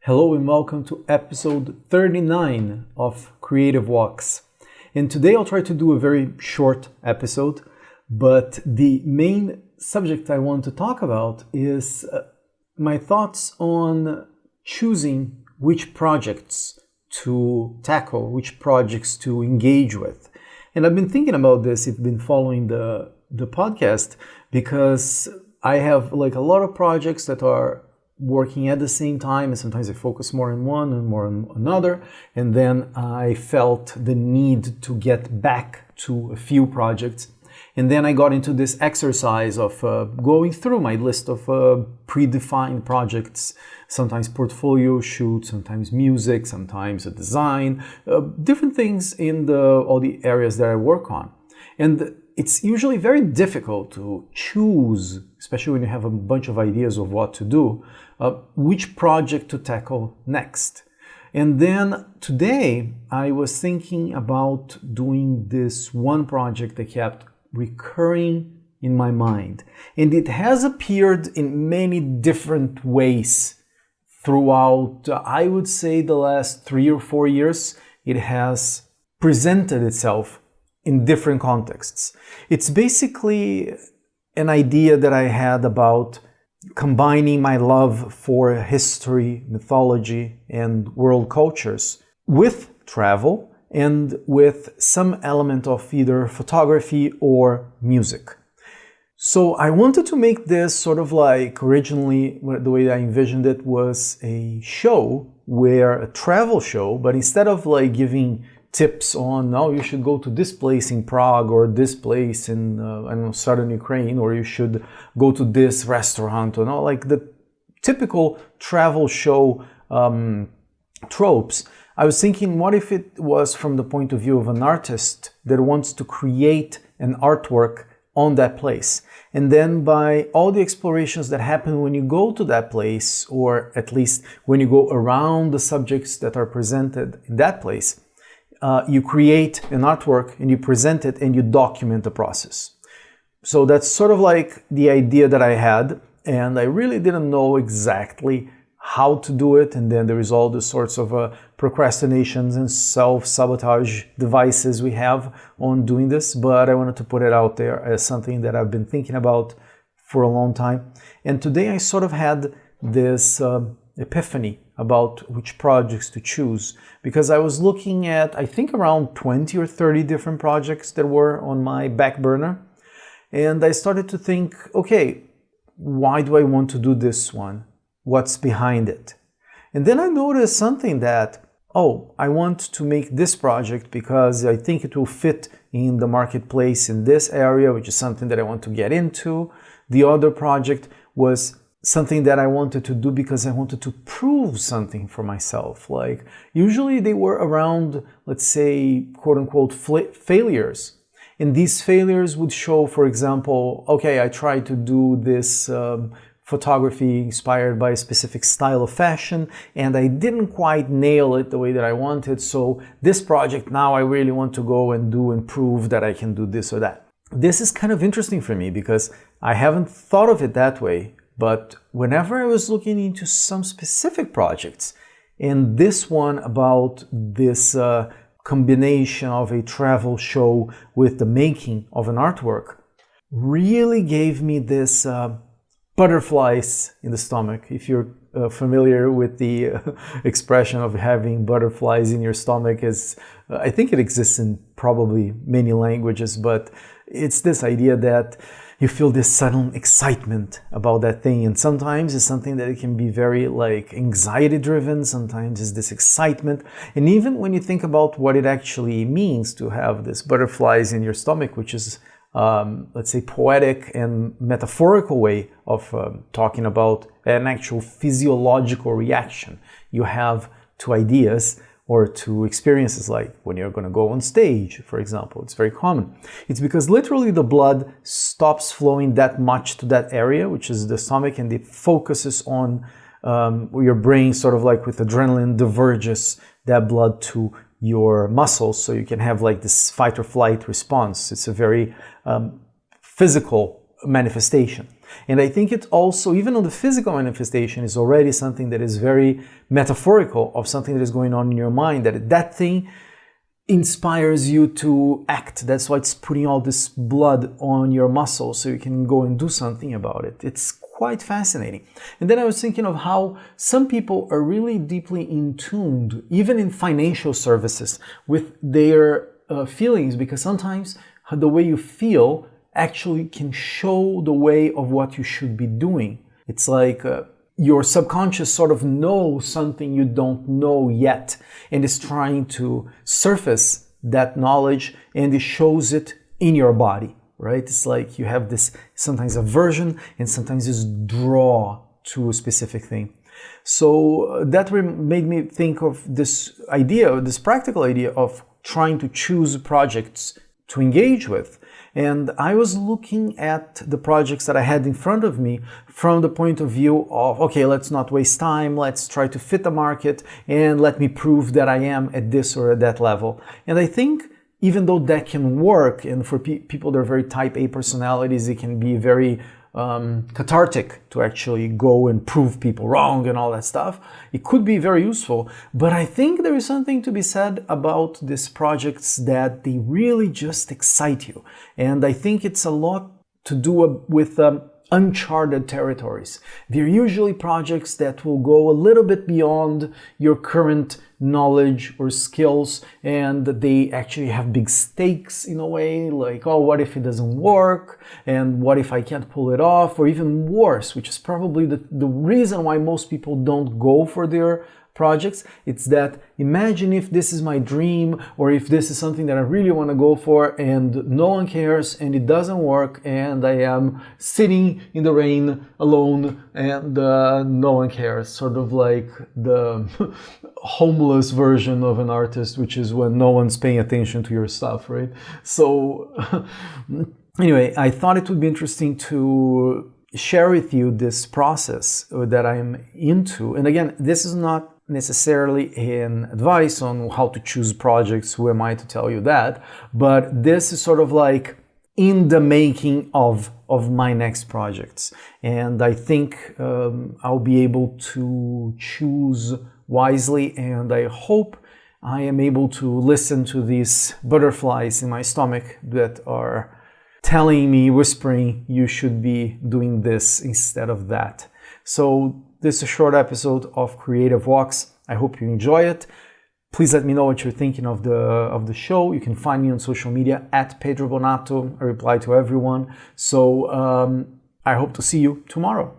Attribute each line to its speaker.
Speaker 1: Hello and welcome to episode 39 of Creative Walks. And today I'll try to do a very short episode, but the main subject I want to talk about is my thoughts on choosing which projects to tackle, which projects to engage with. And I've been thinking about this if you've been following the podcast, because I have a lot of projects that are working at the same time, and sometimes I focus more on one and more on another, and then I felt the need to get back to a few projects. And then I got into this exercise of going through my list of predefined projects, sometimes portfolio shoots, sometimes music, sometimes a design, different things in all the areas that I work on. And it's usually very difficult to choose, especially when you have a bunch of ideas of what to do, which project to tackle next. And then today I was thinking about doing this one project that kept recurring in my mind. And it has appeared in many different ways throughout, I would say, the last 3 or 4 years. It has presented itself in different contexts. It's basically an idea that I had about combining my love for history, mythology, and world cultures with travel and with some element of either photography or music. So I wanted to make this sort of originally, the way I envisioned it was a travel show, but instead of giving tips on, you should go to this place in Prague or this place in southern Ukraine, or you should go to this restaurant, the typical travel show tropes. I was thinking, what if it was from the point of view of an artist that wants to create an artwork on that place? And then by all the explorations that happen when you go to that place, or at least when you go around the subjects that are presented in that place, you create an artwork and you present it and you document the process. So that's sort of the idea that I had, and I really didn't know exactly how to do it. And then there is all the sorts of procrastinations and self-sabotage devices we have on doing this, but I wanted to put it out there as something that I've been thinking about for a long time. And today I sort of had this epiphany about which projects to choose, because I was looking at, I think, around 20 or 30 different projects that were on my back burner. And I started to think, okay, why do I want to do this one? What's behind it? And then I noticed something that, I want to make this project because I think it will fit in the marketplace in this area, which is something that I want to get into. The other project was something that I wanted to do because I wanted to prove something for myself. Usually they were around, let's say, quote unquote, failures. And these failures would show, for example, okay, I tried to do this photography inspired by a specific style of fashion, and I didn't quite nail it the way that I wanted. So this project now I really want to go and do and prove that I can do this or that. This is kind of interesting for me because I haven't thought of it that way. But whenever I was looking into some specific projects, and this one about this combination of a travel show with the making of an artwork, really gave me this butterflies in the stomach. If you're familiar with the expression of having butterflies in your stomach, I think it exists in probably many languages, but it's this idea that you feel this sudden excitement about that thing. And sometimes it's something that it can be very anxiety driven. Sometimes it's this excitement. And even when you think about what it actually means to have this butterflies in your stomach, which is, let's say, poetic and metaphorical way of talking about an actual physiological reaction you have to ideas or to experiences, like when you're going to go on stage, for example. It's very common. It's because literally the blood stops flowing that much to that area, which is the stomach, and it focuses on your brain, sort of with adrenaline, diverges that blood to your muscles, so you can have this fight or flight response. It's a very physical manifestation. And I think it also, even on the physical manifestation, is already something that is very metaphorical of something that is going on in your mind, that thing inspires you to act. That's why it's putting all this blood on your muscles so you can go and do something about it. It's quite fascinating. And then I was thinking of how some people are really deeply in tuned, even in financial services, with their feelings, because sometimes the way you feel actually can show the way of what you should be doing. It's like your subconscious sort of knows something you don't know yet and is trying to surface that knowledge, and it shows it in your body, right? It's like you have this sometimes aversion and sometimes this draw to a specific thing. So that made me think of this idea, this practical idea of trying to choose projects to engage with. And I was looking at the projects that I had in front of me from the point of view of, okay, let's not waste time, let's try to fit the market, and let me prove that I am at this or at that level. And I think even though that can work, and for people that are very type A personalities, it can be very cathartic to actually go and prove people wrong and all that stuff. It could be very useful, but I think there is something to be said about these projects that they really just excite you. And I think it's a lot to do with uncharted territories. They're usually projects that will go a little bit beyond your current knowledge or skills, and they actually have big stakes in a way, like, oh, what if it doesn't work? And what if I can't pull it off? Or even worse, which is probably the reason why most people don't go for their projects. It's that, imagine if this is my dream, or if this is something that I really want to go for and no one cares and it doesn't work, and I am sitting in the rain alone and no one cares. Sort of like the homeless version of an artist, which is when no one's paying attention to your stuff, right? So anyway, I thought it would be interesting to share with you this process that I'm into. And again, this is not necessarily an advice on how to choose projects. Who am I to tell you that? But this is sort of like in the making of my next projects. And I think I'll be able to choose wisely, and I hope I am able to listen to these butterflies in my stomach that are telling me, whispering, you should be doing this instead of that. So this is a short episode of Creative Walks. I hope you enjoy it. Please let me know what you're thinking of the show. You can find me on social media at Pedro Bonatto. I reply to everyone. So I hope to see you tomorrow.